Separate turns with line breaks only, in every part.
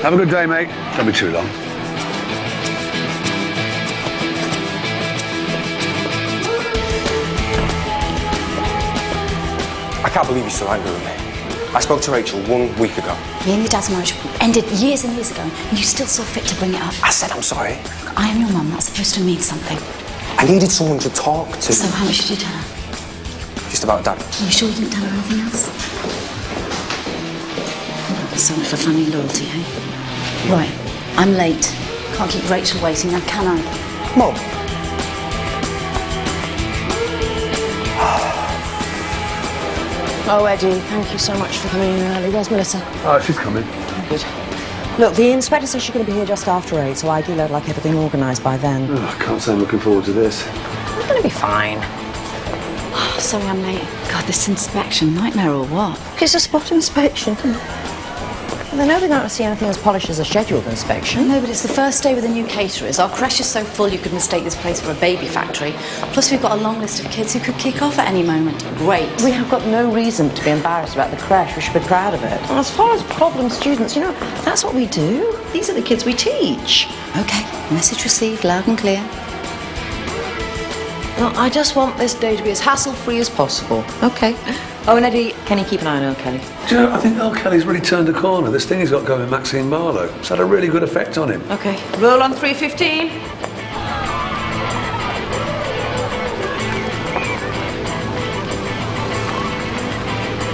Have a good day, mate. Don't be too long.
I can't believe you're still angry with me. I spoke to Rachel 1 week ago.
Me and your dad's marriage ended years and years ago, and you still saw fit to bring it up.
I said I'm sorry.
I am your mum. That's supposed to mean something.
I needed someone to talk to.
So how much did you tell her?
Just about Dad.
Are you sure you didn't tell her anything else? So much for family loyalty, hey? Right, I'm late. Can't keep Rachel waiting now, can I?
Mum.
Oh, Eddie, thank you so much for coming in early. Where's Melissa?
Oh, she's coming.
Good. Look, the inspector says she's going to be here just after 8, so ideally I'd like everything organised by then.
Oh, I can't say I'm looking forward to this.
You're going to be fine.
Oh, sorry I'm late. God, this inspection, nightmare or what?
It's a spot inspection, come on. Well, they know they're not going to see anything as polished as a scheduled inspection.
No, but it's the first day with the new caterers. Our creche is so full you could mistake this place for a baby factory. Plus we've got a long list of kids who could kick off at any moment. Great.
We have got no reason to be embarrassed about the creche. We should be proud of it. And as far as problem students, you know, that's what we do. These are the kids we teach.
OK, message received, loud and clear.
Well, I just want this day to be as hassle-free as possible. OK. Oh, and Eddie, can you keep an eye on Earl Kelly?
Do you know, I think Earl Kelly's really turned a corner. This thing he's got going with Maxine Barlow. It's had a really good effect on him.
OK. Roll on 3:15.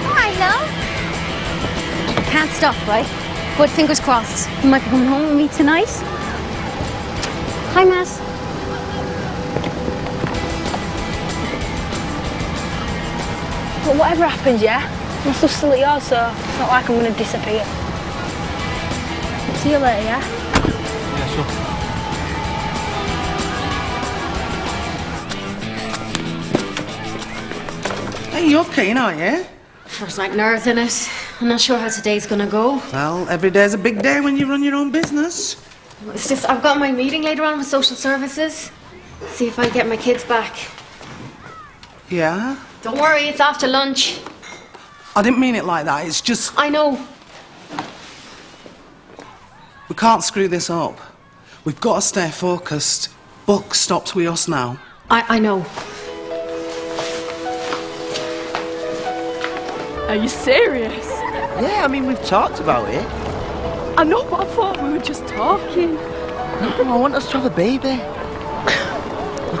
Hi, love. Can't stop, right? Good, fingers crossed. You might be coming home with me tonight. Hi, Matt. But whatever happens, yeah, I'm still at yours, so it's not like I'm going to disappear. See you later, yeah?
Yeah, sure.
Hey, you're keen, aren't you?
There's like nerves in it. I'm not sure how today's going to go.
Well, every day's a big day when you run your own business.
It's just, I've got my meeting later on with social services. See if I get my kids back.
Yeah?
Don't worry, it's after lunch.
I didn't mean it like that. It's just...
I know.
We can't screw this up. We've got to stay focused. Buck stops with us now.
I know.
Are you serious?
Yeah, I mean, we've talked about it.
I know, but I thought we were just talking.
No, I want us to have a baby.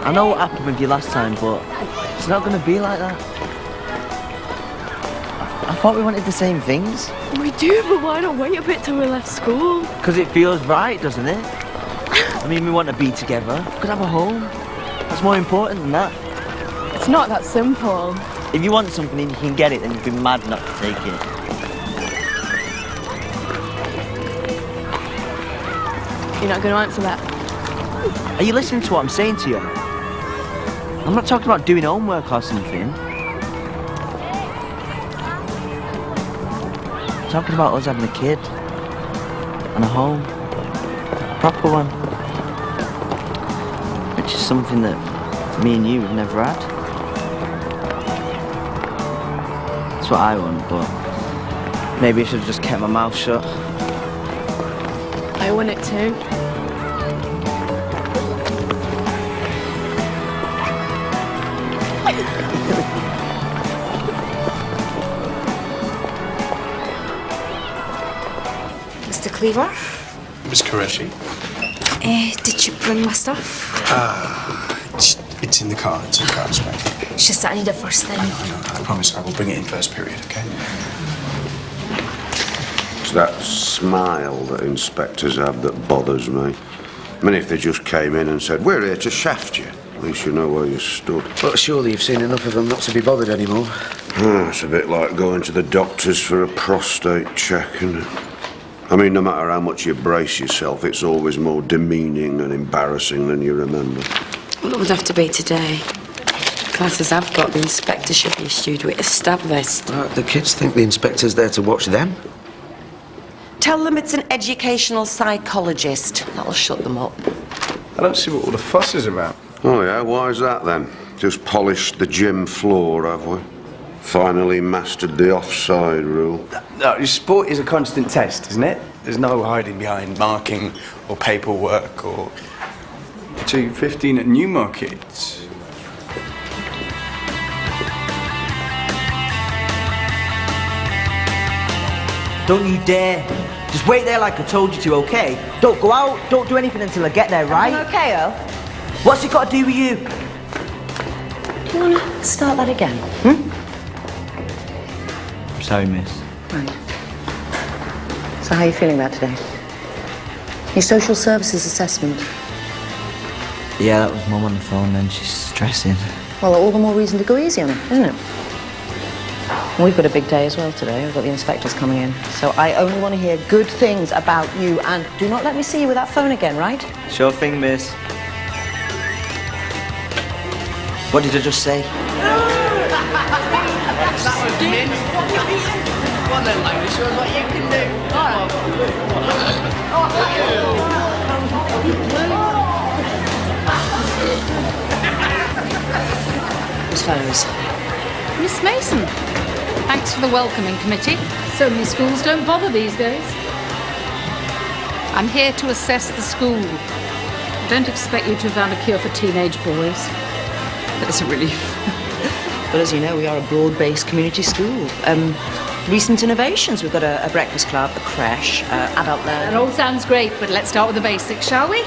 I know what happened with you last time, but it's not going to be like that. I thought we wanted the same things.
We do, but why not wait a bit till we left school?
Because it feels right, doesn't it? I mean, we want to be together. We could have a home. That's more important than that.
It's not that simple.
If you want something and you can get it, then you'd be mad not to take it.
You're not going to answer that.
Are you listening to what I'm saying to you? I'm not talking about doing homework or something. I'm talking about us having a kid. And a home. A proper one. Which is something that me and you have never had. That's what I want, but maybe I should have just kept my mouth shut.
I want it too.
Mr. Cleaver?
Miss Qureshi?
Did you bring my stuff?
It's in the car. It's in the car, Inspector.
It's just that I need it first thing.
No, I promise I will bring it in first period, okay?
It's that smile that inspectors have that bothers me. I mean, if they just came in and said, "We're here to shaft you," at least you know where you stood.
But surely you've seen enough of them not to be bothered anymore.
It's a bit like going to the doctors for a prostate check, isn't it? I mean, no matter how much you brace yourself, it's always more demeaning and embarrassing than you remember.
Well, it would have to be today. Classes I've got, the inspector should be issued with a stab vest.
The kids think the inspector's there to watch them.
Tell them it's an educational psychologist. That'll shut them up.
I don't see what all the fuss is about.
Oh, yeah? Why is that, then? Just polished the gym floor, have we? Finally mastered the offside rule.
No, sport is a constant test, isn't it?
There's no hiding behind marking or paperwork or... 2.15 at Newmarket.
Don't you dare. Just wait there like I told you to, okay? Don't go out, don't do anything until I get there, right?
Okay, Earl?
What's it got to do with you?
Do you want to start that again?
Sorry, miss.
Right. So how are you feeling about today? Your social services assessment?
Yeah, that was Mum on the phone then. She's stressing.
Well, all the more reason to go easy on her, isn't it? We've got a big day as well today. We've got the inspectors coming in. So I only want to hear good things about you, and do not let me see you with that phone again, right?
Sure thing, miss. What did I just say?
Miss Fellows.
Miss Mason, thanks for the welcoming committee. So many schools don't bother these days. I'm here to assess the school. I don't expect you to have found a cure for teenage boys.
That's a relief. Well, as you know, we are a broad-based community school. Recent innovations. We've got a breakfast club, a creche, adult learning.
That all sounds great, but let's start with the basics, shall we?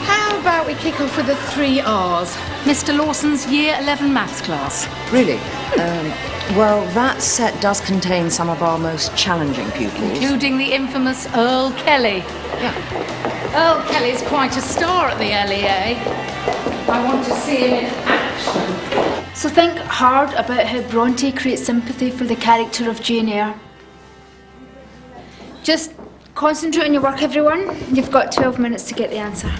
How about we kick off with the 3 R's? Mr. Lawson's Year 11 maths class.
Really? Well, that set does contain some of our most challenging pupils.
Including the infamous Earl Kelly.
Yeah.
Earl Kelly's quite a star at the LEA. I want to see him in action.
So think hard about how Bronte creates sympathy for the character of Jane Eyre. Just concentrate on your work, everyone. You've got 12 minutes to get the answer.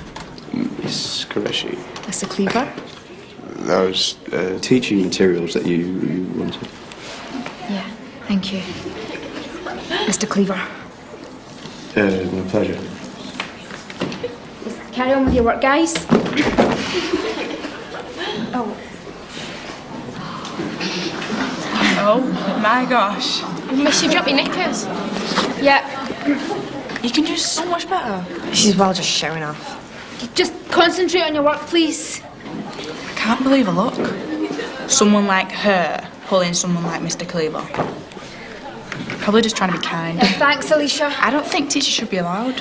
Miss Qureshi,
Mr. Cleaver?
those teaching materials that you wanted.
Yeah, thank you. Mr. Cleaver.
My pleasure.
Just carry on with your work, guys.
Oh my gosh.
Miss, you drop your knickers. Yeah.
You can do so much better.
She's well just showing off.
Just concentrate on your work, please.
I can't believe a look. Someone like her pulling someone like Mr. Cleaver. Probably just trying to be kind.
Yeah, thanks, Alicia.
I don't think teachers should be allowed.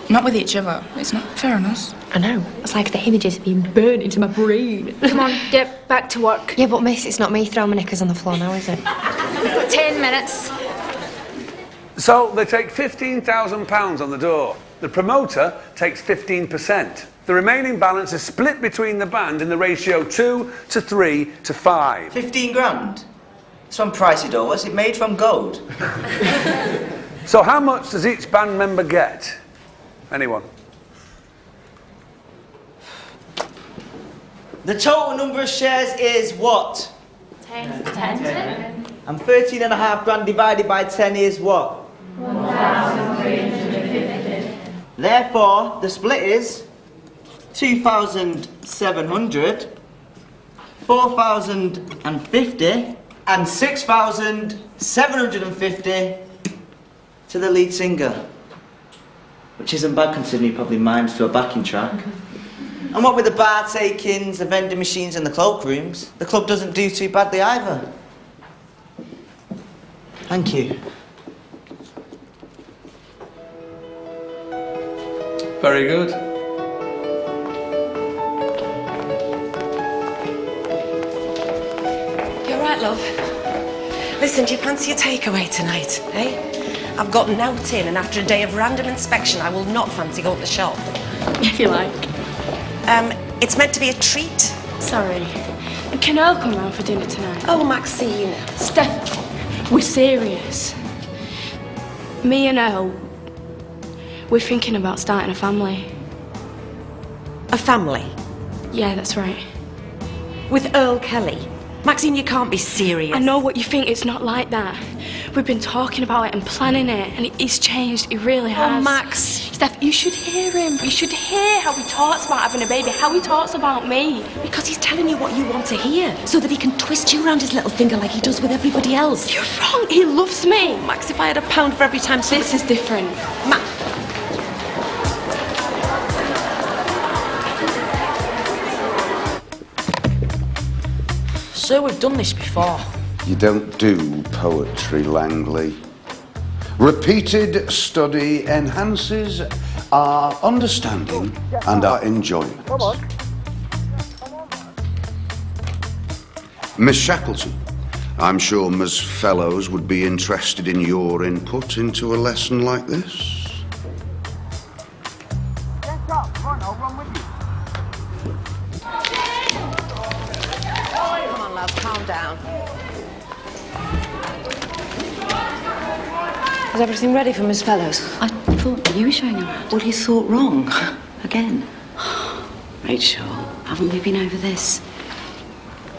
Not with each other. It's not fair on us.
I know. It's like the images have been burned into my brain.
Come on, get back to work.
Yeah, but miss, it's not me throwing my knickers on the floor now, is it?
We've got 10 minutes.
So they take £15,000 on the door. The promoter takes 15%. The remaining balance is split between the band in the ratio 2 to 3 to 5.
15 grand? It's from pricey dough. What's it made from? Gold?
So how much does each band member get? Anyone?
The total number of shares is what?
10.
And 13.5 grand divided by 10 is what?
1,350.
Therefore, the split is 2,700, 4,050, and 6,750 to the lead singer. Which isn't bad considering he probably mimed to a backing track. And what with the bar takings, the vending machines and the cloakrooms, the club doesn't do too badly either. Thank you.
Very good.
You're right, love. Listen, do you fancy a takeaway tonight, eh? I've got an out in, and after a day of random inspection, I will not fancy going to the shop.
If you like.
It's meant to be a treat.
Sorry. Can Earl come round for dinner tonight?
Oh, Maxine.
Steph, we're serious. Me and Earl, we're thinking about starting a family.
A family?
Yeah, that's right.
With Earl Kelly? Maxine, you can't be serious.
I know what you think, it's not like that.
We've been talking about it and planning it, and he's changed. He really has.
Oh, Max.
Steph, you should hear him. You should hear how he talks about having a baby, how he talks about me.
Because he's telling you what you want to hear, so that he can twist you around his little finger like he does with everybody else.
You're wrong. He loves me.
Max, if I had £1 for every time...
This is different.
Max.
Sir, we've done this before.
You don't do poetry, Langley. Repeated study enhances our understanding and our enjoyment. Miss Shackleton, I'm sure Ms. Fellows would be interested in your input into a lesson like this.
Come on, lads, calm down. Is everything ready for Miss Fellows?
I thought you were showing around.
Well, you thought wrong. Again.
Rachel, haven't we been over this?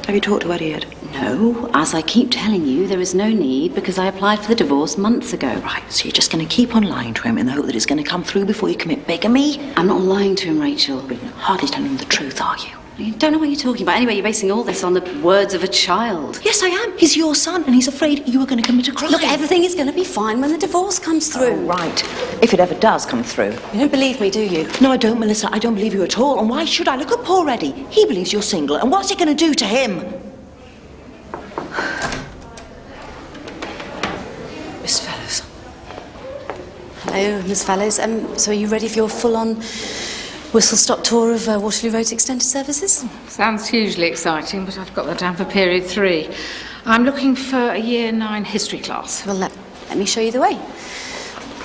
Have you talked to Eddie yet?
No, as I keep telling you, there is no need because I applied for the divorce months ago.
Right, so you're just going to keep on lying to him in the hope that it's going to come through before you commit bigamy?
I'm not lying to him, Rachel.
But you're hardly telling him the truth, are you?
You don't know what you're talking about. Anyway, you're basing all this on the words of a child.
Yes, I am. He's your son, and he's afraid you are going to commit a crime.
Look, everything is going to be fine when the divorce comes through.
Oh, right. If it ever does come through.
You don't believe me, do you?
No, I don't, Melissa. I don't believe you at all. And why should I? Look at poor Eddie. He believes you're single, and what's it going to do to him?
Miss Fellows. Hello, Miss Fellows. So are you ready for your full-on whistle-stop tour of Waterloo Road's extended services?
Sounds hugely exciting, but I've got that down for period 3. I'm looking for a year 9 history class.
Well, let me show you the way.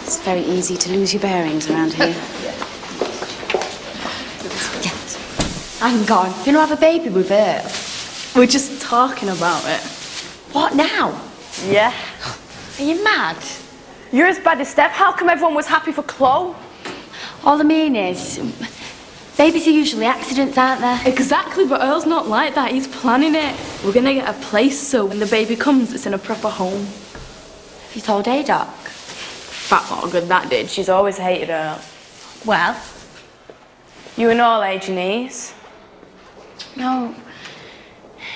It's very easy to lose your bearings around here.
I can go on. You know, have a baby with Earl. We're just talking about it.
What now?
Yeah. Are you mad? You're as bad as Steph. How come everyone was happy for Chloe?
All I mean is, babies are usually accidents, aren't they?
Exactly, but Earl's not like that. He's planning it. We're gonna get a place so when the baby comes, it's in a proper home.
Have you told A-Doc?
That lot of good that did. She's always hated Earl.
Well?
You and all, Janice?
No.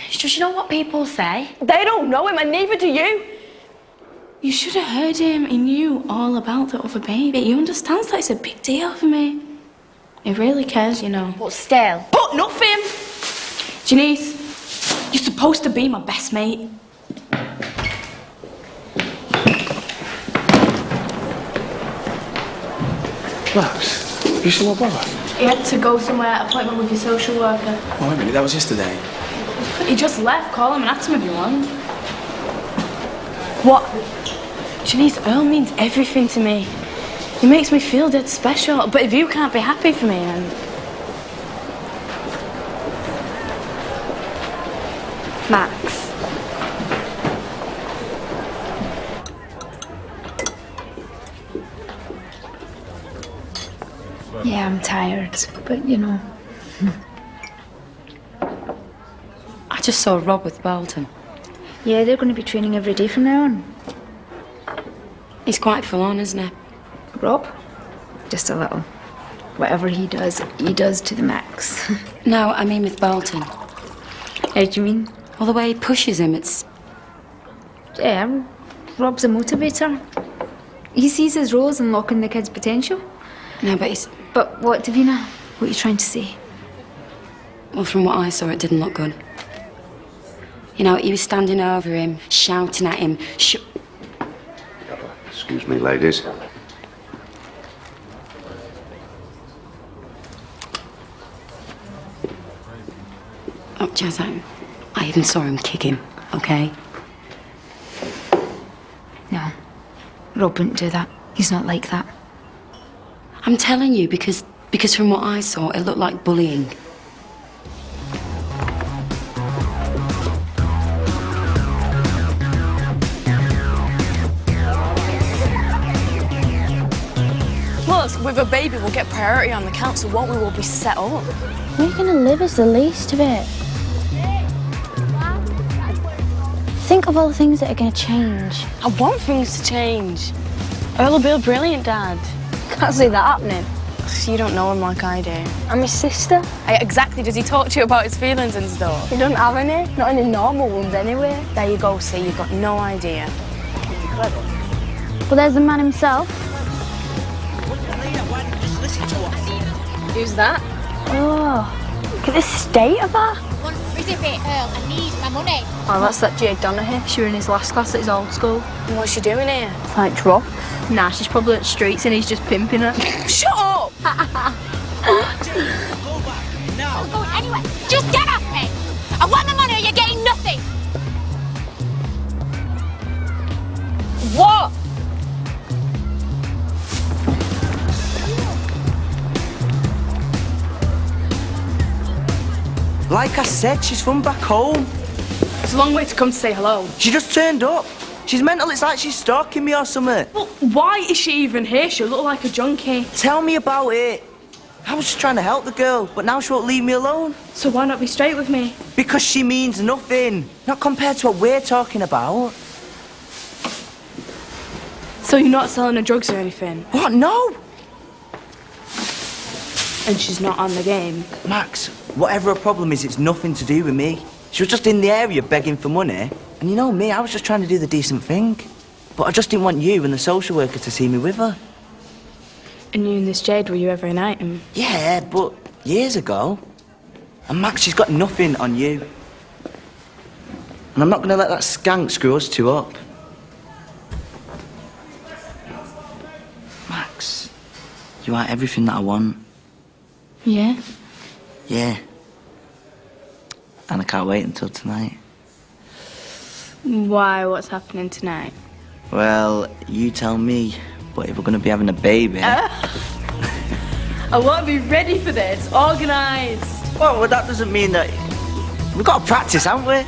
It's just, you know what people say?
They don't know him, and neither do you. You should have heard him. He knew all about the other baby. He understands that it's a big deal for me. He really cares, you know.
But still.
But nothing! Janice, you're supposed to be my best mate.
Max, you see my brother?
He had to go somewhere, appointment with your social worker.
Oh, wait a minute, that was yesterday.
He just left. Call him and ask him if you want. What? Janice, Earl means everything to me. He makes me feel dead special. But if you can't be happy for me, then...
Max.
Yeah, I'm tired, but you know.
I just saw Rob with Bolton.
Yeah, they're going to be training every day from now on.
He's quite full on, isn't he?
Rob? Just a little. Whatever he does to the max.
No, I mean with Bolton.
How do you mean?
Well, the way he pushes him, it's...
Yeah, Rob's a motivator. He sees his role as unlocking the kid's potential.
No, but he's...
But what, Davina? What are you trying to say?
Well, from what I saw, it didn't look good. You know, he was standing over him, shouting at him,
Excuse me, ladies.
Oh, Jazz, I even saw him kick him, okay?
No, Rob wouldn't do that. He's not like that.
I'm telling you, because from what I saw, it looked like bullying.
Plus, with a baby, we'll get priority on the council, won't we? We'll be set up.
Where are you going to live is the least of it.
think of all the things that are going to change.
I want things to change. Earl will be a brilliant dad.
Can't see that happening.
You don't know him like I do.
I'm his sister.
Exactly. Does he talk to you about his feelings and stuff?
He doesn't have any. Not any normal ones anyway.
There you go, see, you've got no idea.
But there's the man himself.
Who's that?
Oh, look at the state of her.
One frizzy bit, Earl. I need my money.
Oh, that's that Jade Donaghy. She were in his last class at his old school.
And what's she doing here?
Like drop. Nah, she's probably at the streets and he's just pimping her.
Shut up!
Not going anywhere. Just get off me. I want the money or you're getting nothing.
What?
Like I said, she's from back home.
It's a long way to come to say hello.
She just turned up. She's mental, it's like she's stalking me or something.
Well, why is she even here? She'll look like a junkie.
Tell me about it. I was just trying to help the girl, but now she won't leave me alone.
So why not be straight with me?
Because she means nothing. Not compared to what we're talking about.
So you're not selling her drugs or anything?
What? No!
And she's not on the game?
Max, whatever her problem is, it's nothing to do with me. She was just in the area begging for money. And you know me, I was just trying to do the decent thing. But I just didn't want you and the social worker to see me with her.
And you and this Jade, were you ever an item?
Yeah, but years ago. And Max, she's got nothing on you. And I'm not going to let that skank screw us two up. Max, you are everything that I want.
Yeah?
Yeah. And I can't wait until tonight.
Why? What's happening tonight?
Well, you tell me. But if we're going to be having a baby...
I want to be ready for this, organised.
Well, that doesn't mean that... We've got to practice, haven't we?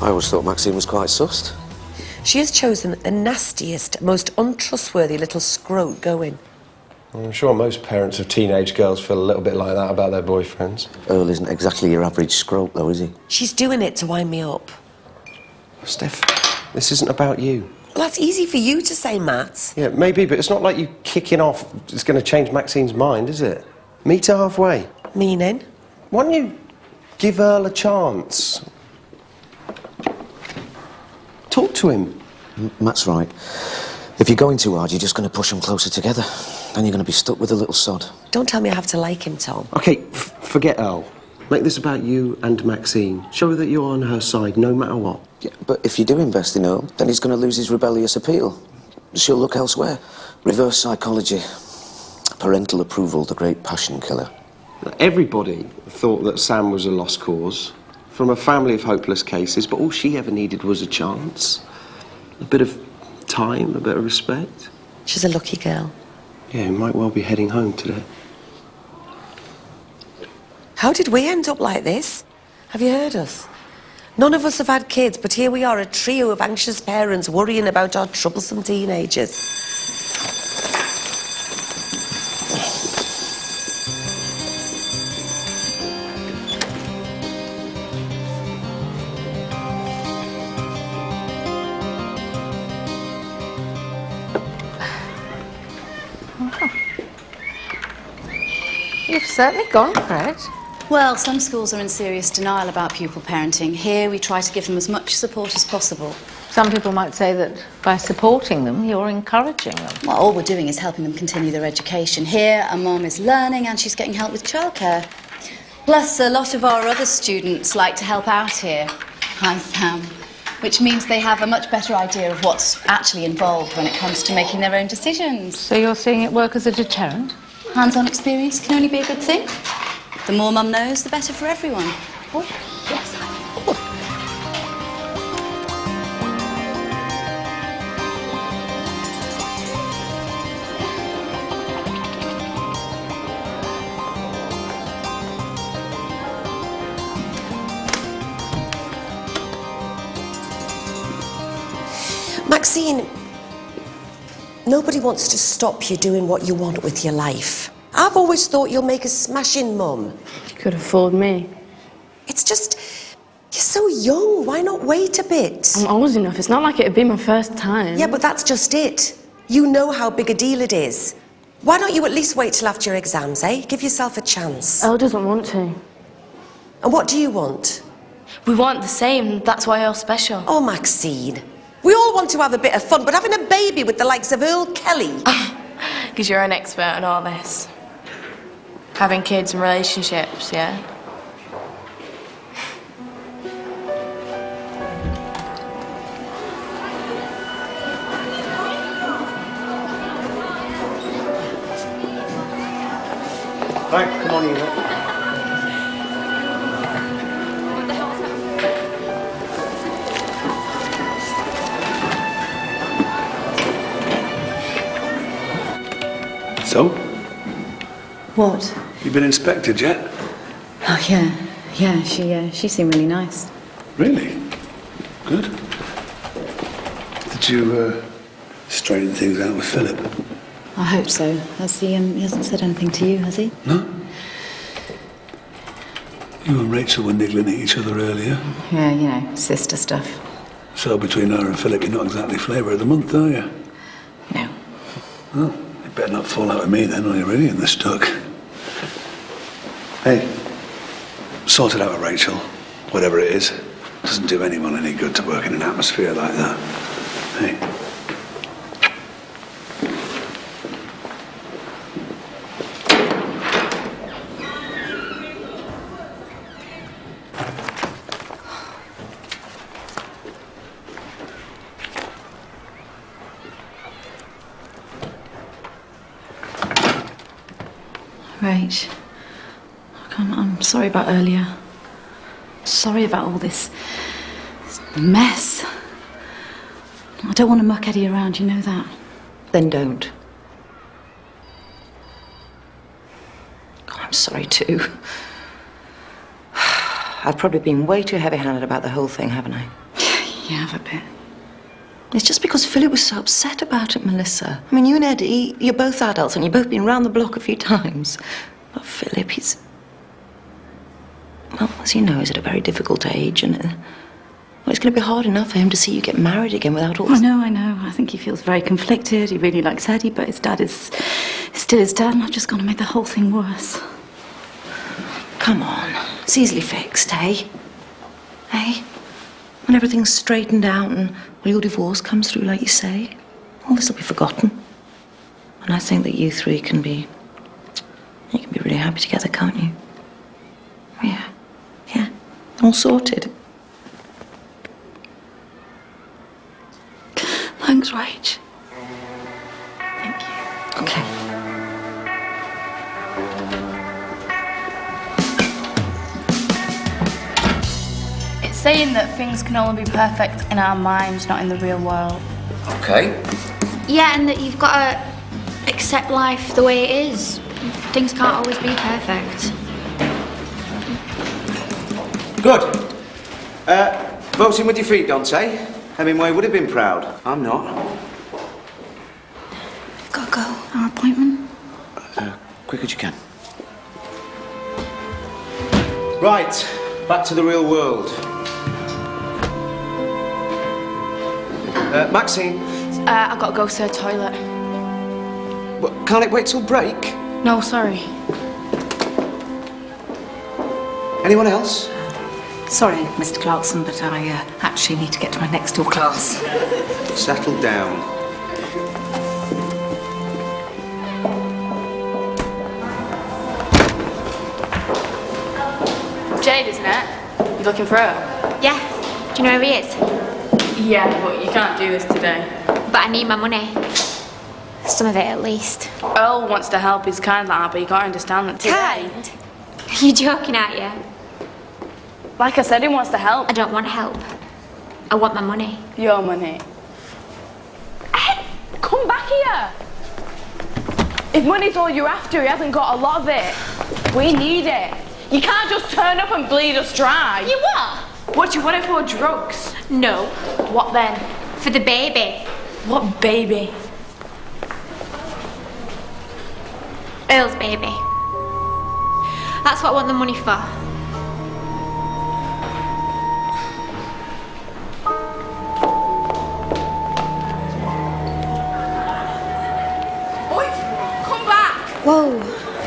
I always thought Maxine was quite sussed.
She has chosen the nastiest, most untrustworthy little scrote going.
I'm sure most parents of teenage girls feel a little bit like that about their boyfriends.
Earl isn't exactly your average scrope, though, is he?
She's doing it to wind me up.
Steph, this isn't about you.
Well, that's easy for you to say, Matt.
Yeah, maybe, but it's not like you kicking off is going to change Maxine's mind, is it? Meet her halfway.
Meaning?
Why don't you give Earl a chance? Talk to him.
Matt's right. If you're going too hard, you're just going to push them closer together. Then you're going to be stuck with a little sod.
Don't tell me I have to like him, Tom.
OK, forget Earl. Make this about you and Maxine. Show her that you're on her side, no matter what.
Yeah, but if you do invest in Earl, then he's going to lose his rebellious appeal. She'll look elsewhere. Reverse psychology. Parental approval, the great passion killer.
Everybody thought that Sam was a lost cause from a family of hopeless cases, but all she ever needed was a chance. A bit of time, a bit of respect.
She's a lucky girl.
Yeah, who might well be heading home today.
How did we end up like this? Have you heard us? None of us have had kids, but here we are, a trio of anxious parents worrying about our troublesome teenagers.
You've certainly gone for it.
Well, some schools are in serious denial about pupil parenting. Here, we try to give them as much support as possible.
Some people might say that by supporting them, you're encouraging them.
Well, all we're doing is helping them continue their education. Here, a mum is learning and she's getting help with childcare. Plus, a lot of our other students like to help out here. Hi, Sam. Which means they have a much better idea of what's actually involved when it comes to making their own decisions.
So you're seeing it work as a deterrent?
Hands-on experience can only be a good thing. The more Mum knows, the better for everyone.
Oh, yes.
Maxine, nobody wants to stop you doing what you want with your life. I've always thought you'll make a smashing mum.
You could afford me.
It's just, you're so young. Why not wait a bit?
I'm old enough. It's not like it'd be my first time.
Yeah, but that's just it. You know how big a deal it is. Why don't you at least wait till after your exams, eh? Give yourself a chance.
Elle doesn't want to.
And what do you want?
We want the same. That's why you're special.
Oh, Maxine. We all want to have a bit of fun, but having a baby with the likes of Earl Kelly...
Because you're an expert on all this. Having kids and relationships, yeah?
Right, come on, Eva.
So,
What?
you been inspected yet?
Oh, yeah. Yeah, she seemed really nice.
Really? Good. Did you straighten things out with Philip?
I hope so. Has he hasn't said anything to you, has he?
No? You and Rachel were niggling at each other earlier.
Yeah, you know, sister stuff.
So between her and Philip, you're not exactly flavour of the month, are you?
No.
Well, you better not fall out with me then, or you're really in the stuck. Hey, sort it out with Rachel, whatever it is. Doesn't do anyone any good to work in an atmosphere like that. Hey.
Rach, I'm sorry about earlier. Sorry about all this mess. I don't want to muck Eddie around, you know that.
Then don't. Oh, I'm sorry too. I've probably been way too heavy-handed about the whole thing, haven't I?
You have a bit.
It's just because Philip was so upset about it, Melissa. I mean, you and Eddie, you're both adults and you've both been round the block a few times. But Philip, he's... Well, as you know, he's at a very difficult age and... well, it's going to be hard enough for him to see you get married again without all this...
I know. I think he feels very conflicted. He really likes Eddie, but his dad is still his dad, and I've just gone to make the whole thing worse.
Come on. It's easily fixed, eh? Eh? When everything's straightened out and well, your divorce comes through, like you say, all this will be forgotten. And I think that you three can be... You can be really happy together, can't you? Yeah. Yeah. All sorted.
Thanks, Rach. Thank you.
Okay.
It's saying that things can only be perfect in our minds, not in the real world.
Okay.
Yeah, and that you've got to accept life the way it is. Things can't always be perfect.
Good. Voting with your feet, Dante. Hemingway would have been proud. I'm not.
We've got to go. Our appointment.
Quick as you can. Right. Back to the real world. Maxine.
I've got to go to the toilet.
What, can't it wait till break?
No, sorry.
Anyone else?
Sorry, Mr. Clarkson, but I actually need to get to my next door class.
Settle down.
Jade, isn't it? You looking for her?
Yeah. Do you know where he is?
Yeah, but you can't do this today.
But I need my money. Some of it, at least.
Earl wants to help. He's kind like that, but you can't understand that today.
Kind? Are you joking, aren't you?
Like I said, he wants to help.
I don't want help. I want my money.
Your money. Hey, come back here. If money's all you're after, he hasn't got a lot of it. We need it. You can't just turn up and bleed us dry.
You what?
What, do you want it for drugs?
No.
What then?
For the baby.
What baby?
Earl's baby. That's what I want the money for.
Oi, come back!
Whoa,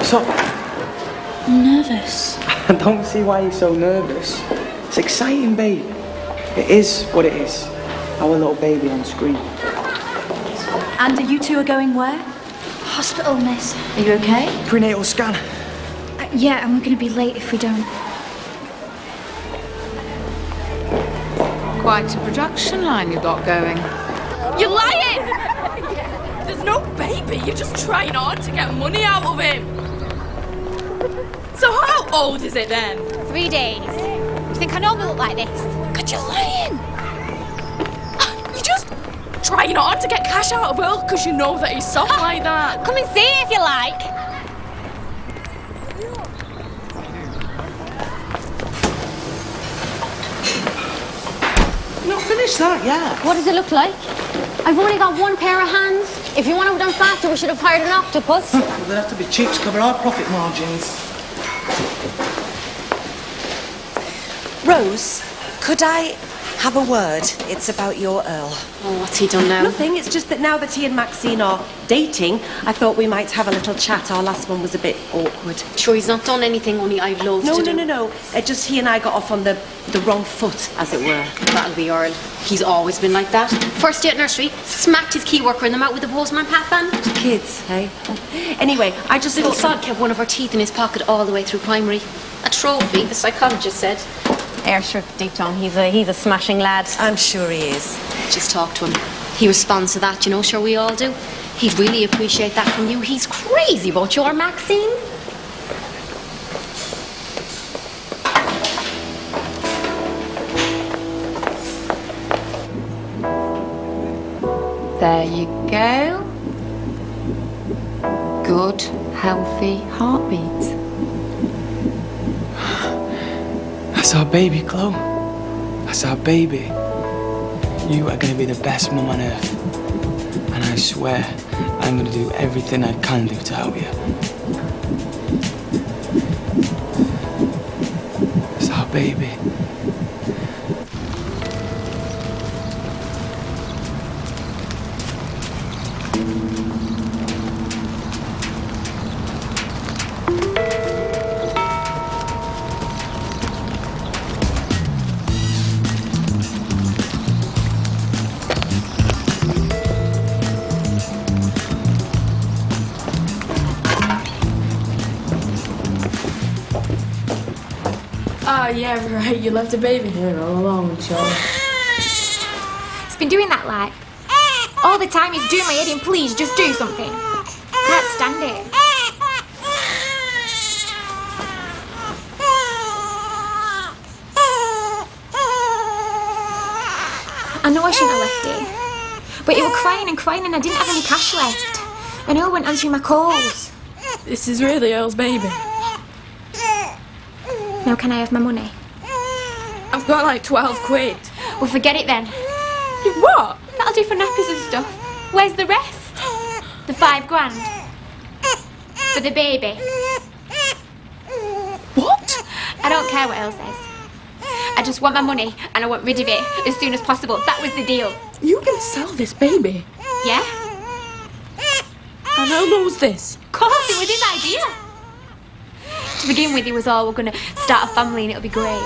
So,
I'm nervous.
I don't see why you're so nervous. It's exciting, babe. It is what it is. Our little baby on screen.
And you two are going where?
Hospital, miss.
Are you okay?
Prenatal scan.
Yeah, and we're going to be late if we don't.
Quite a production line you got going.
You're lying! There's no baby, you're just trying hard to get money out of him. So how old is it then?
3 days. You think I normally look like this?
God, you're lying! You're just trying hard to get cash out of Earl because you know that he's soft like that.
Come and see if you like.
Not finished that yet.
What does it look like? I've only got one pair of hands. If you want to have done faster, we should have hired an octopus.
Well, they'd have to be cheap to cover our profit margins.
Rose, could I have a word? It's about your Earl.
Oh, what's he done now?
Nothing, it's just that now that he and Maxine are dating, I thought we might have a little chat. Our last one was a bit awkward.
Sure, he's not done anything, only I've loads
No,
to
no,
do.
no, no. Just he and I got off on the wrong foot, as it were.
That'll be Earl. He's always been like that. First day at nursery, smacked his key worker in the mouth with a postman pat van.
Kids, hey? Anyway, I just
Little
thought...
sod kept one of her teeth in his pocket all the way through primary. A trophy, the psychologist said.
Air sure, deep down, he's a smashing lad.
I'm sure he is.
Just talk to him. He responds to that, you know, sure we all do. He'd really appreciate that from you. He's crazy about your Maxine.
There you go. Good, healthy heartbeat.
That's our baby, Chloe. That's our baby. You are going to be the best mum on earth. And I swear, I'm going to do everything I can do to help you. It's our baby.
Ah, yeah, right. You left the baby here all alone, Charlie.
He's been doing that like all the time. He's doing my head in. Please, just do something. Can't stand it. I know I shouldn't have left it, but he was crying and crying, and I didn't have any cash left. And Earl went answering my calls.
This is really Earl's baby.
Now can I have my money?
I've got like 12 quid.
Well, forget it then.
What?
That'll do for nappies and stuff. Where's the rest? The 5 grand. For the baby.
What?
I don't care what Earl says. I just want my money and I want rid of it as soon as possible. That was the deal.
You gonna sell this baby?
Yeah?
And Earl knows this.
Of course, it was his idea. To begin with, he was all, we're going to start a family and it'll be great.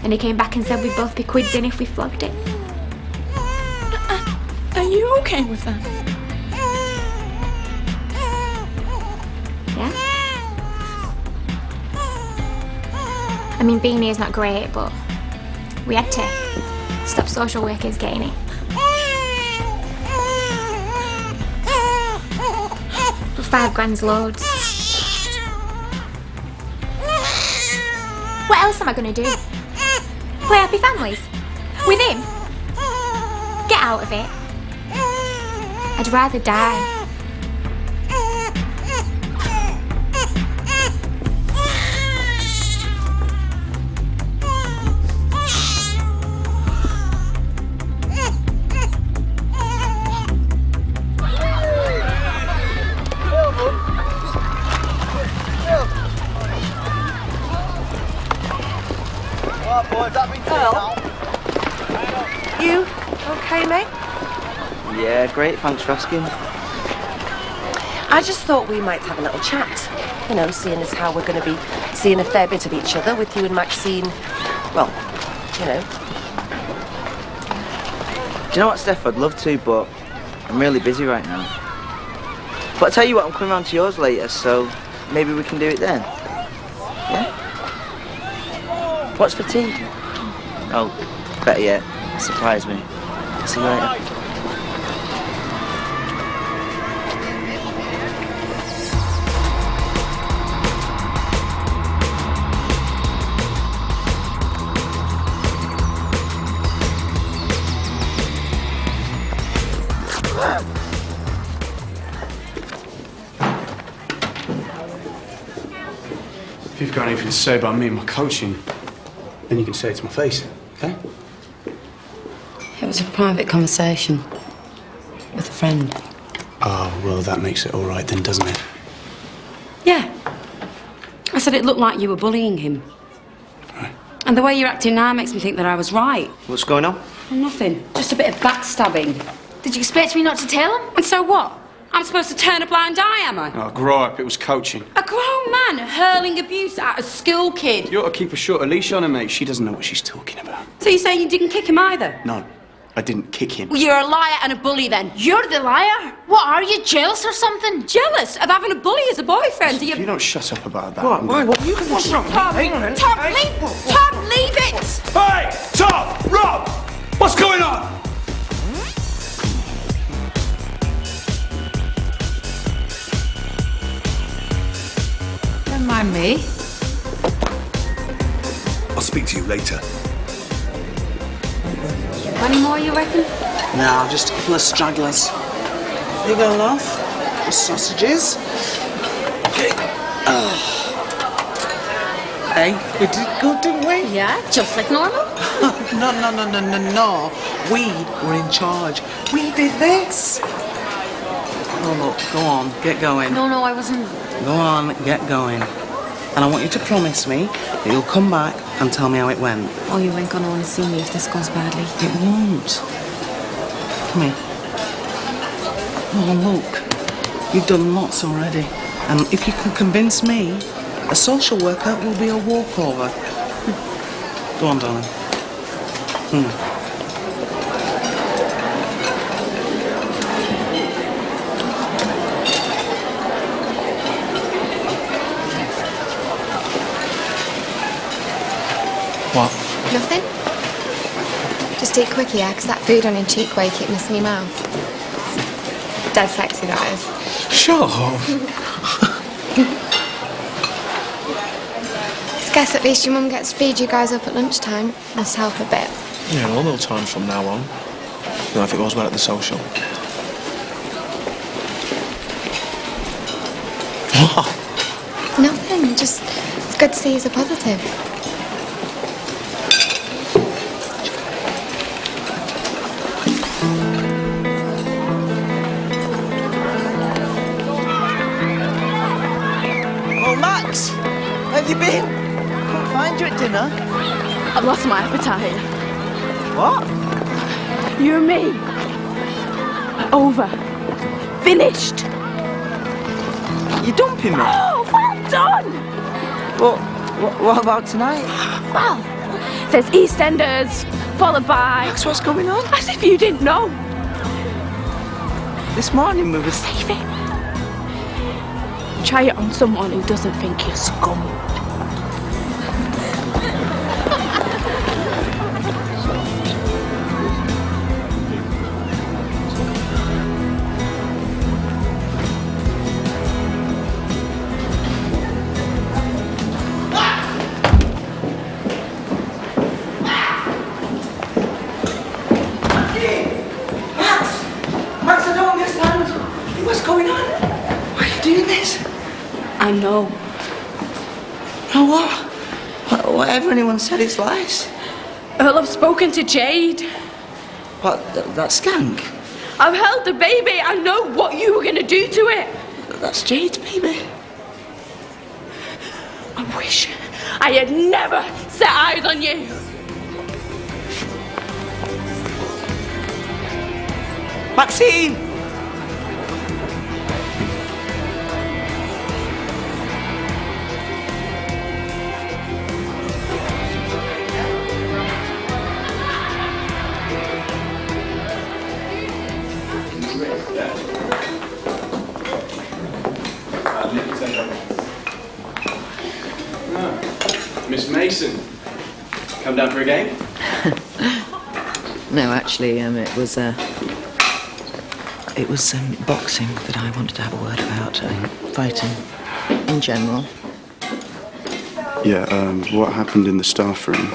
And he came back and said we'd both be quids in if we flogged it.
Are you okay with that?
Yeah? I mean, being here is not great, but we had to stop social workers getting it. But 5 grand's loads. What else am I going to do? Play Happy Families? With him? Get out of it. I'd rather die.
Yeah, great, thanks for asking.
I just thought we might have a little chat. You know, seeing as how we're going to be seeing a fair bit of each other with you and Maxine. Well, you know.
Do you know what, Steph? I'd love to, but I'm really busy right now. But I tell you what, I'm coming round to yours later, so maybe we can do it then. Yeah? What's for tea? Oh, better yet, surprise me. See you later.
If you've got anything to say about me and my coaching, then you can say it to my face, okay?
It was a private conversation with a friend.
Oh, well, that makes it all right then, doesn't it?
Yeah. I said it looked like you were bullying him.
Right.
And the way you're acting now makes me think that I was right.
What's going on?
Nothing. Just a bit of backstabbing.
Did you expect me not to tell him?
And so what? I'm supposed to turn a blind eye, am I?
Oh, grow up. It was coaching.
A grown man hurling abuse at a school kid.
You ought to keep a shorter leash on her, mate. She doesn't know what she's talking about.
So you're saying you didn't kick him either?
No, I didn't kick him.
Well, you're a liar and a bully then.
You're the liar. What, are you jealous or something?
Jealous of having a bully as a boyfriend?
If you don't shut up about that...
What? Why? What? You can...
What's wrong?
Tom,
Hey,
Tom, leave it!
Hey! Tom! Rob! What's going on?
Don't mind me.
I'll speak to you later.
Any more, you reckon?
No, just a couple of stragglers. You go, love. The sausages. Hey, we did good, didn't we?
Yeah, just like normal.
No. We were in charge. We did this. Oh, look, go on, get going.
No, I wasn't.
Go on, get going. And I want you to promise me that you'll come back and tell me how it went.
Oh, you ain't gonna want to see me if this goes badly.
It won't. Come here. Oh, look. You've done lots already. And if you can convince me, a social worker will be a walkover. Go on, darling. What?
Nothing? Just eat quick, yeah, because that food on your cheek where you keep missing your mouth. Dead sexy, that is.
Shut up.
Guess at least your mum gets to feed you guys up at lunchtime. Must help a bit.
Yeah, all little times from now on. You know, if it goes well at the social. What?
Nothing, just it's good to see you so positive.
Oh, Max! Where have you been? Couldn't find you at dinner.
I've lost my appetite.
What?
You and me. Over. Finished.
You're dumping me?
Oh, well done!
What about tonight?
Well, there's EastEnders, followed by...
Max, what's going on?
As if you didn't know.
This morning we were...
Save it. Try it on someone who doesn't think you're scum.
Max, I don't understand. What's going on? Why are you doing this?
I know.
Know what? Whatever anyone said, it's lies.
Earl, I've spoken to Jade.
What, that skank?
I've held the baby. I know what you were going to do to it.
That's Jade's baby.
I wish I had never set eyes on you.
Maxine!
Miss Mason, come down for a game?
No, actually, it was boxing that I wanted to have a word about. Fighting in general.
Yeah, what happened in the staff room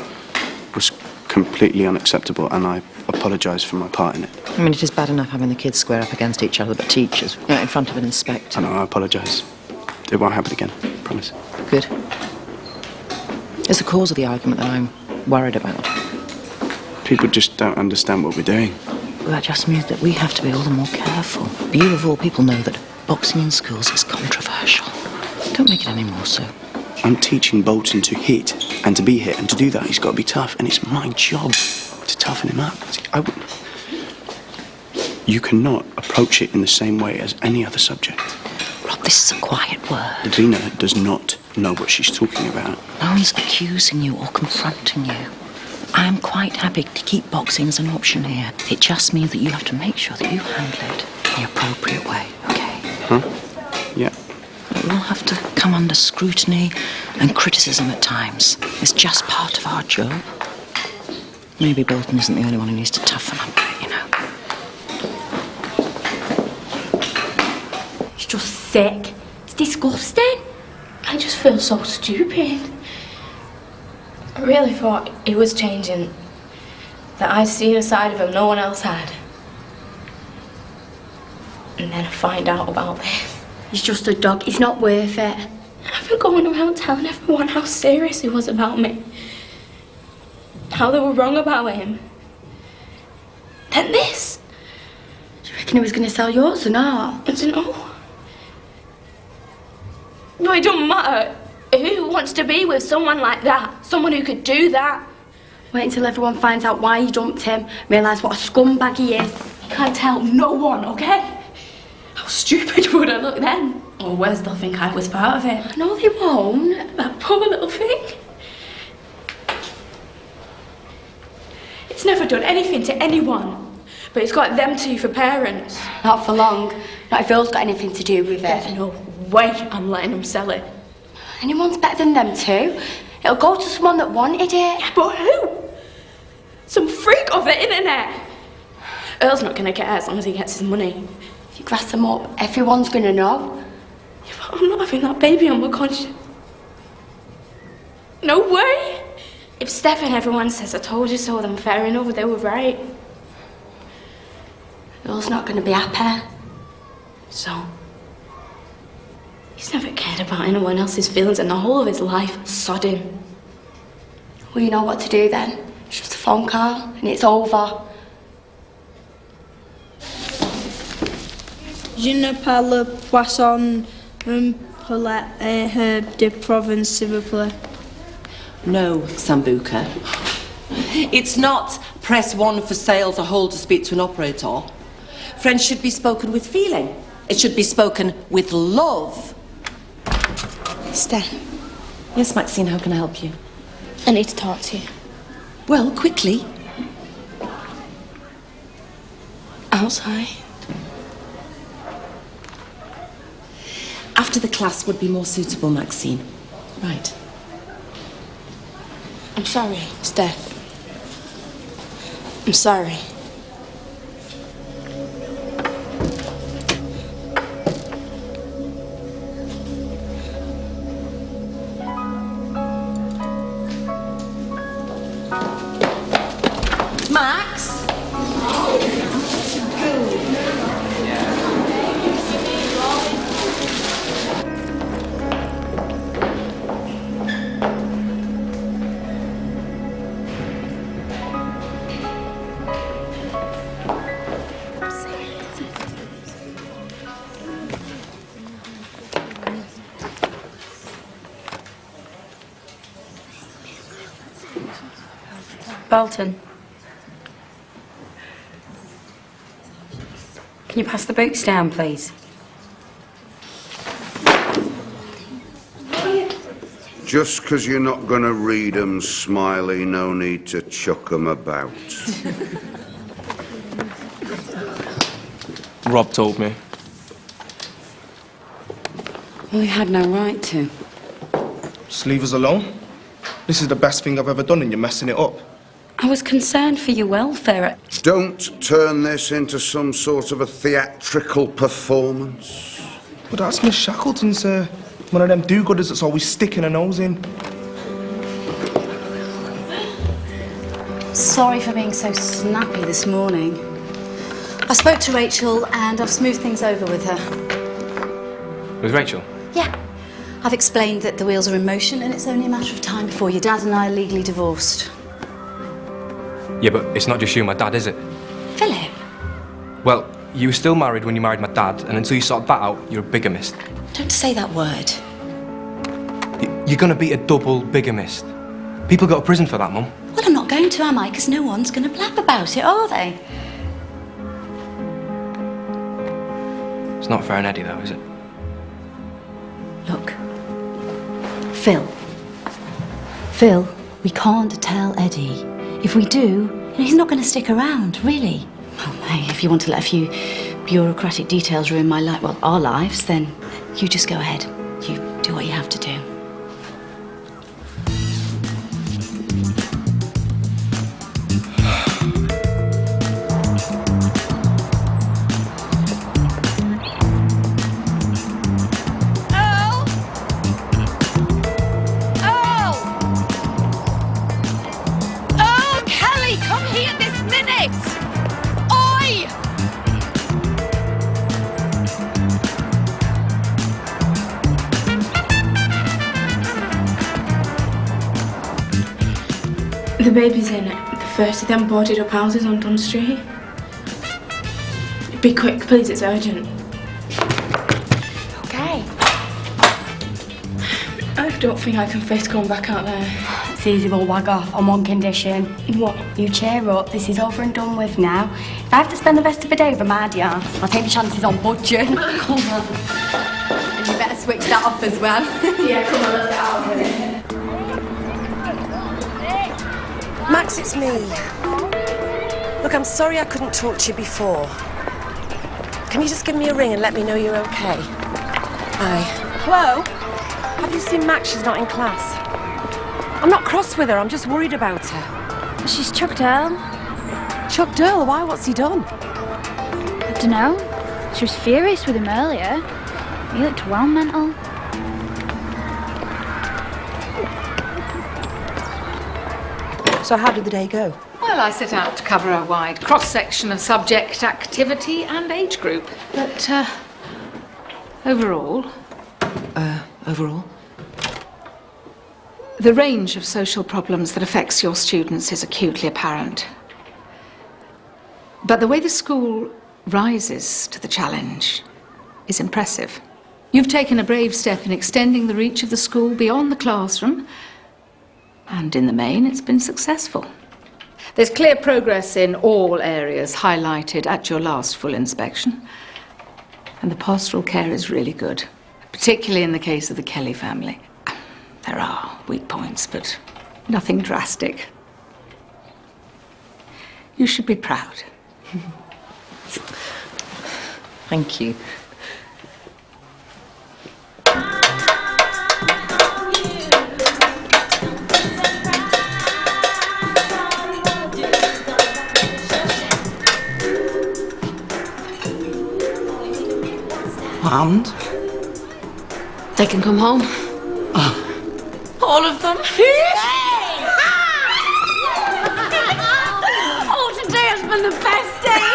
was completely unacceptable, and I apologise for my part in it.
I mean, it is bad enough having the kids square up against each other, but teachers, in front of an inspector.
I know, I apologise. It won't happen again, promise.
Good. It's the cause of the argument that I'm worried about.
People just don't understand what we're doing.
Well, that just means that we have to be all the more careful. But you of all people know that boxing in schools is controversial. Don't make it any more so.
I'm teaching Bolton to hit and to be hit, and to do that he's got to be tough, and it's my job to toughen him up. You cannot approach it in the same way as any other subject.
Rob, this is a quiet word.
Davina does not know what she's talking about.
No one's accusing you or confronting you. I'm quite happy to keep boxing as an option here. It just means that you have to make sure that you handle it in the appropriate way, okay?
Huh? Yeah.
It will have to come under scrutiny and criticism at times. It's just part of our job. Maybe Bolton isn't the only one who needs to toughen up, you know.
It's just sick. It's disgusting. I just feel so stupid. I really thought he was changing. That I'd seen a side of him no one else had. And then I find out about this.
He's just a dog. It's not worth it.
I've been going around telling everyone how serious he was about me. How they were wrong about him. Then this.
Do you reckon he was going to sell yours or not?
I don't know. No, it don't matter. Who wants to be with someone like that? Someone who could do that?
Wait until everyone finds out why you dumped him. Realise what a scumbag he is.
You can't tell no one, okay? How stupid would I look then? Or worse, they'll think I was part of it.
No, they won't.
That poor little thing. It's never done anything to anyone. But it's got them two for parents.
Not for long. Not if Earl's got anything to do with it.
There's no way I'm letting him sell it.
Anyone's better than them two. It'll go to someone that wanted it.
Yeah, but who? Some freak of the internet. Earl's not going to care as long as he gets his money.
If you grass them up, everyone's going to know.
Yeah, but I'm not having that baby on my conscience. No way. If Steph and everyone says I told you so, then fair enough, they were right.
Earl's not going to be happy.
So, he's never cared about anyone else's feelings in the whole of his life. Sod him.
Well, you know what to do then. It's just a phone call and it's over.
Je ne parle poisson pour de province, s'il vous plaît.
No, Sambuca. It's not press 1 for sale to hold to speak to an operator. French should be spoken with feeling. It should be spoken with love.
Steph.
Yes, Maxine, how can I help you?
I need to talk to you.
Well, quickly.
Outside.
After the class would be more suitable, Maxine. Right.
I'm sorry, Steph. I'm sorry.
Max?
Bolton.
Can you pass the boots down, please?
Just 'cause you're not going to read 'em, Smiley, no need to chuck 'em about.
Rob told me.
Well, he had no right to.
Just leave us alone. This is the best thing I've ever done and you're messing it up.
I was concerned for your welfare.
Don't turn this into some sort of a theatrical performance.
But that's Miss Shackleton, sir. One of them do-gooders that's always sticking her nose in.
Sorry for being so snappy this morning. I spoke to Rachel and I've smoothed things over with her.
With Rachel?
Yeah. I've explained that the wheels are in motion and it's only a matter of time before your dad and I are legally divorced.
Yeah, but it's not just you and my dad, is it?
Philip?
Well, you were still married when you married my dad, and until you sort that out, you're a bigamist.
Don't say that word.
You're gonna be a double bigamist. People go to prison for that, Mum.
Well, I'm not going to, am I? Because no one's going to blab about it, are they?
It's not fair on Eddie, though, is it?
Look. Phil, we can't tell Eddie. If we do, he's not going to stick around, really. Well, hey, if you want to let a few bureaucratic details ruin my life, well, our lives, then you just go ahead. You do what you have to do.
The baby's in the first of them boarded up houses on Dunn Street. Be quick, please, it's urgent.
Okay.
I don't think I can face going back out there.
It's easy, we'll wag off on one condition.
What?
You cheer up, this is over and done with now. If I have to spend the rest of the day with a mad yarn, I'll take the chances on budget.
Come on. And you better switch that off as well.
Yeah, come on, let's get out of here.
Max, it's me. Look, I'm sorry I couldn't talk to you before. Can you just give me a ring and let me know you're okay? Aye. Hello? Have you seen Max? She's not in class. I'm not cross with her, I'm just worried about her.
She's chucked Earl.
Chucked Earl? Why? What's he done?
I don't know. She was furious with him earlier. He looked well mental.
So how did the day go?
Well, I set out to cover a wide cross-section of subject, activity and age group. But, overall...
Overall?
The range of social problems that affects your students is acutely apparent. But the way the school rises to the challenge is impressive. You've taken a brave step in extending the reach of the school beyond the classroom, and in the main, it's been successful. There's clear progress in all areas highlighted at your last full inspection. And the pastoral care is really good, particularly in the case of the Kelly family. There are weak points, but nothing drastic. You should be proud.
Thank you.
And?
They can come home.
All of them? Oh, today has been the best day!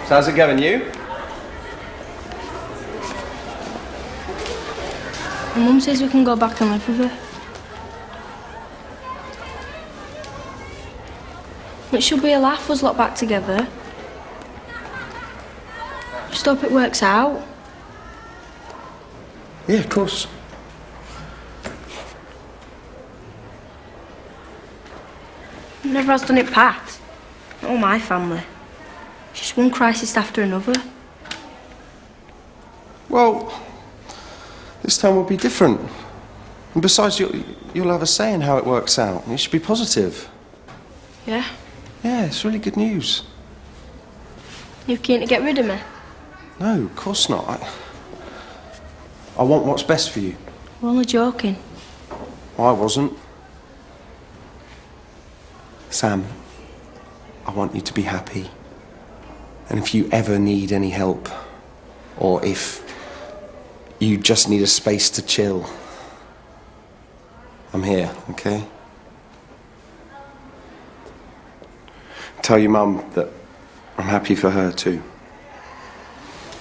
So how's it going, you?
Mum says we can go back and live with her. It should be a laugh, us lot back together. Just hope it works out.
Yeah, of course.
Never has done it past. Not all my family. Just one crisis after another.
Well, this time will be different. And besides, you'll have a say in how it works out. You should be positive.
Yeah?
Yeah, it's really good news.
You keen to get rid of me?
No, of course not. I want what's best for you.
We're only joking.
I wasn't. Sam, I want you to be happy. And if you ever need any help, or if you just need a space to chill, I'm here, okay? Tell your mum that I'm happy for her too.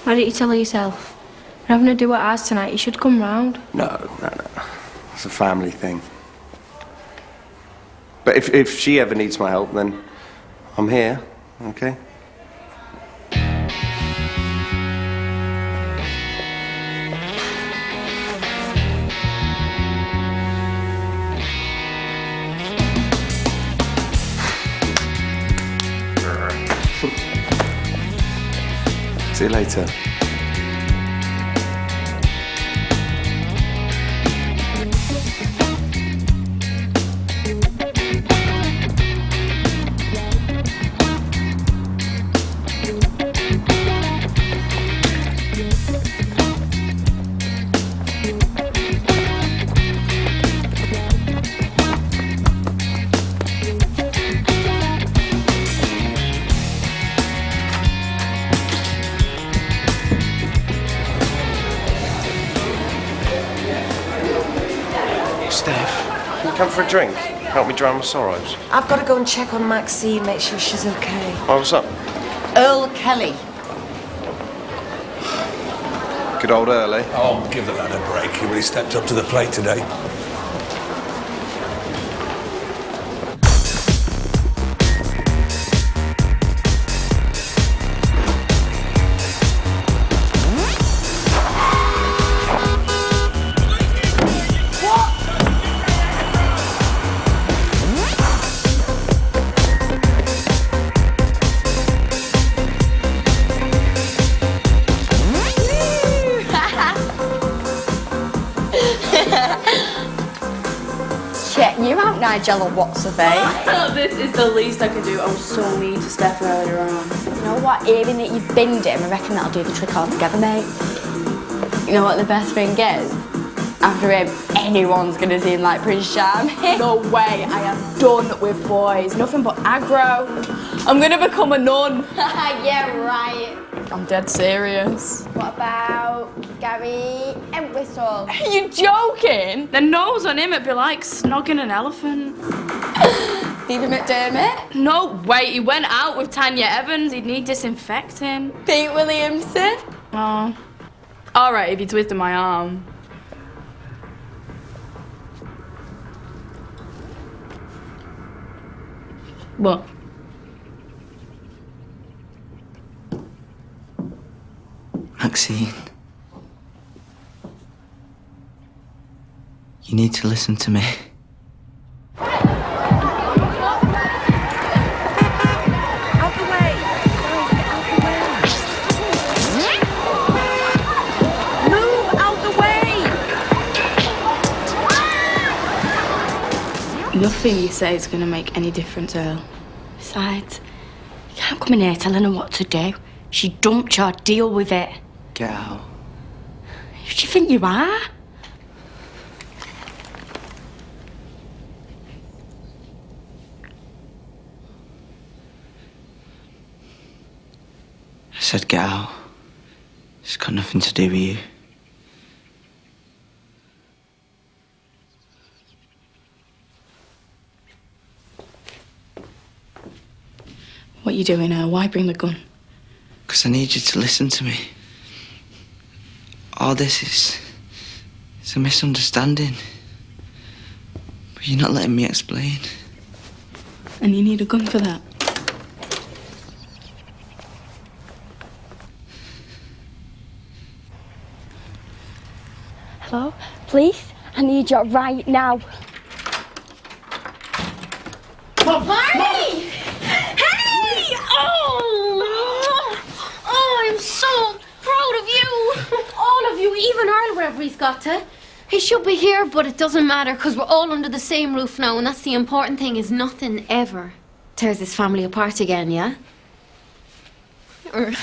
Why didn't you tell her yourself? We're having to do what ours tonight. You should come round.
No. It's a family thing. But if she ever needs my help, then I'm here, okay? See you later. Steph, can you come for a drink? Help me drown my sorrows.
I've got to go and check on Maxine, make sure she's okay.
Oh, what's up?
Earl Kelly.
Good old Earl, eh?
Oh, give the lad a break. He really stepped up to the plate today.
Check you out, Nigella Watson.
This is the least I can do. I was so mean to Steph earlier on.
You know what? Hearing that you've binned him, I reckon that'll do the trick altogether, mate. You know what the best thing is? After him, anyone's gonna seem like Prince Charming.
No way, I am done with boys. Nothing but aggro. I'm gonna become a nun.
Yeah, right.
I'm dead serious.
What about Gary Entwistle?
Are you joking? The nose on him, it'd be like snogging an elephant.
Stephen McDermott?
No way, he went out with Tanya Evans. He'd need disinfecting.
Pete Williamson?
Oh. All right, if you twisted my arm. What?
Maxine, you need to listen to me.
Out the way! Guys, get out the way! Move out the way!
Nothing you say is going to make any difference, Earl.
Besides, you can't come in here telling her what to do. She dumped you, deal with it.
Get out.
Who do you think you are?
I said get out. It's got nothing to do with you.
What are you doing, Earl? Why bring the gun?
Because I need you to listen to me. All this is... it's a misunderstanding. But you're not letting me explain.
And you need a gun for that? Chloe, please, I need you right now.
Marty! Hey! Oh, I'm so proud of you. All of you, even Earl, wherever he's got to. He should be here, but it doesn't matter because we're all under the same roof now, and that's the important thing, is nothing ever tears this family apart again, yeah?
Put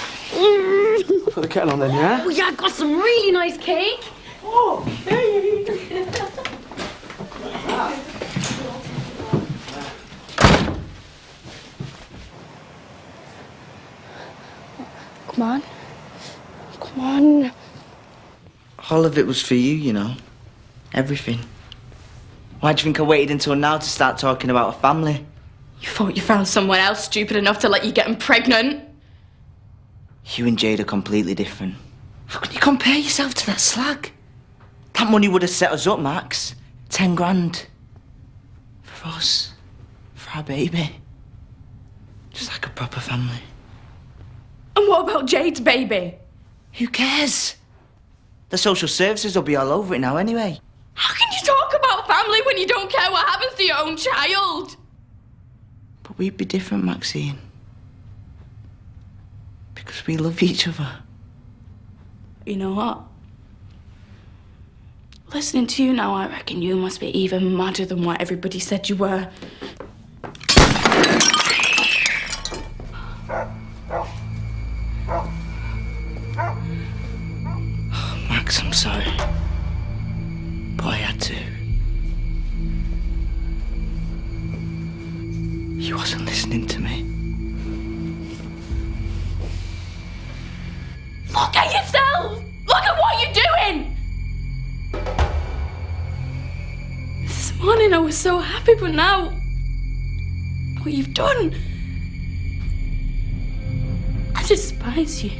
the kettle on then, yeah?
Oh, yeah, I got some really nice cake.
Oh, cake!
Come on. Come on.
All of it was for you, you know. Everything. Why do you think I waited until now to start talking about a family?
You thought you found someone else stupid enough to let you get him pregnant?
You and Jade are completely different. How can you compare yourself to that slag? That money would have set us up, Max. 10 grand. For us. For our baby. Just like a proper family.
And what about Jade's baby?
Who cares? The social services will be all over it now anyway.
How can you talk about family when you don't care what happens to your own child?
But we'd be different, Maxine. Because we love each other.
You know what? Listening to you now, I reckon you must be even madder than what everybody said you were.
Max, I'm sorry. But I had to. You wasn't listening to me.
Look at yourself! Look at what you're doing! This morning I was so happy, but now... what you've done... I despise you.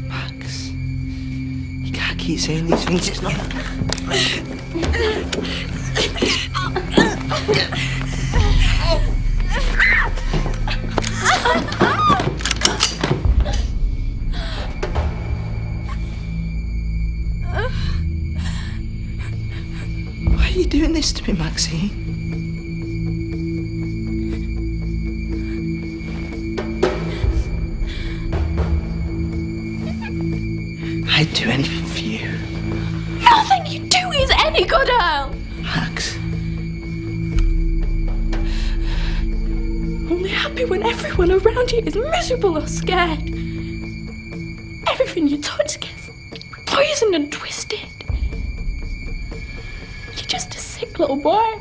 Max, you can't keep saying these things, it's not... Why are you doing this to me, Maxine? I'd do anything for you.
Nothing you do is any good, Earl!
Max.
Only happy when everyone around you is miserable or scared. Everything you touch gets poisoned and twisted. You're just a sick little boy.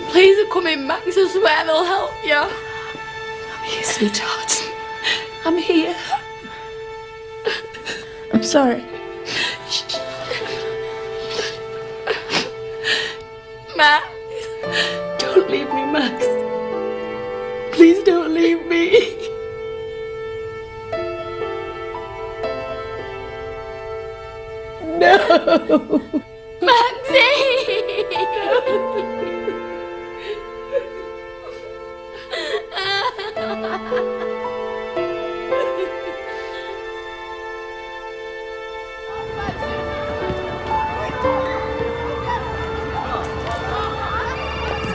Please come in, Max. I swear they'll help you. I'm here, sweetheart. I'm here. I'm sorry. Max, don't leave me, Max. Please don't leave me. No. Maxine!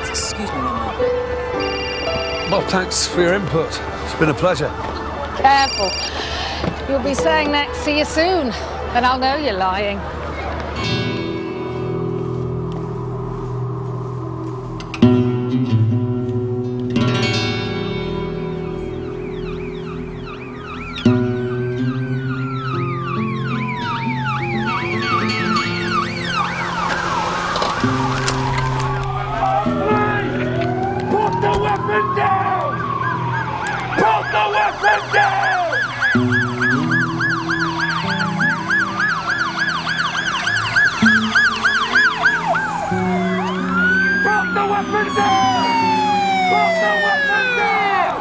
Excuse me,
Well, thanks for your input. It's been a pleasure.
Careful. You'll be saying next, see you soon. Then I'll know you're lying.
weapon down! Put the weapon down! Put the weapon down!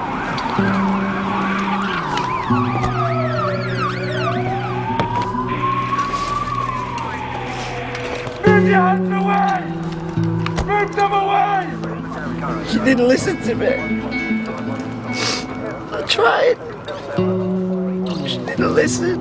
Move your hands away! Move them away!
She didn't listen to me. I tried. She didn't listen.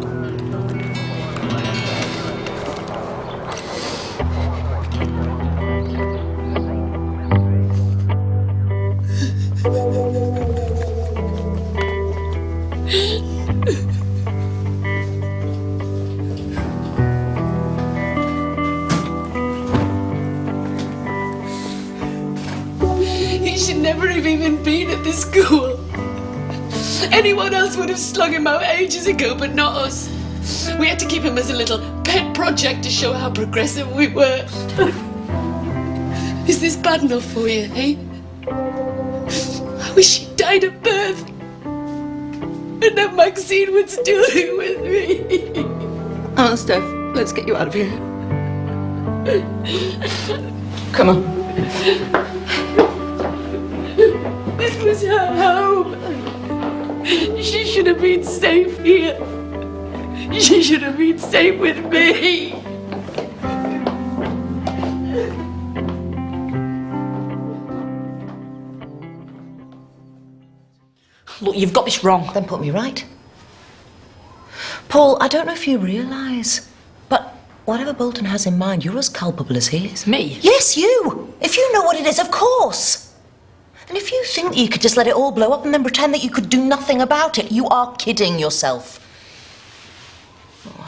He should never have even been at this school. Anyone else would have slung him out ages ago, but not us. We had to keep him as a little pet project to show how progressive we were. Is this bad enough for you, eh? I wish he died at birth. And that Maxine would still be with me.
Come on, Steph. Let's get you out of here. Come on.
This was her home. She should have been safe here. She should have been safe with me.
Look, you've got this wrong. Then put me right. Paul, I don't know if you realise, but whatever Bolton has in mind, you're as culpable as he is.
Me?
Yes, you. If you know what it is, of course. And if you think that you could just let it all blow up and then pretend that you could do nothing about it, you are kidding yourself.